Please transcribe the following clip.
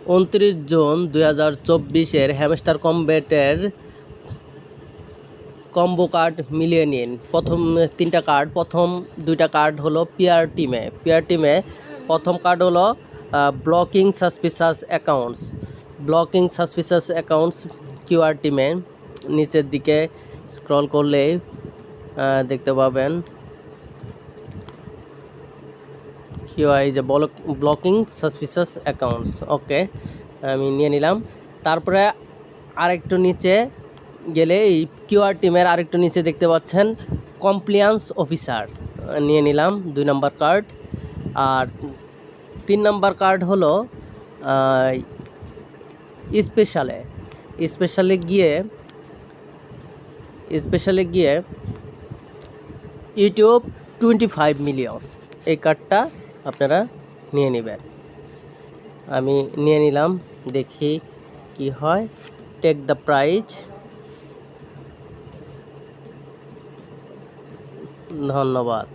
29 June 2024 hamster কমব্যাটের combo card মিলিয়ে নিন। প্রথম 3টা কার্ড, প্রথম 2টা কার্ড হলো পিয়ার টিমে প্রথম কার্ড হলো ব্লকিং সাসপিশাস অ্যাকাউন্টস কিউআর টিমে নিচের দিকে স্ক্রল করলেই দেখতে পাবেন কিউআই যে ব্লকিং সাসপিশাস অ্যাকাউন্টস। ওকে, আমি নিয়ে নিলাম। তারপরে আরেকটু নিচে গেলে এই কিউআর টিমের আরেকটু নিচে দেখতে পাচ্ছেন কমপ্লিয়ান্স অফিসার, নিয়ে নিলাম 2 নম্বর কার্ড। আর 3 নম্বর কার্ড হলো স্পেশালে গিয়ে ইউটিউব 25 মিলিয়ন, এই কার্ডটা আপনারা নিয়ে নেবেন। আমি নিয়ে নিলাম, দেখি কি হয়। Take the prize. ধন্যবাদ।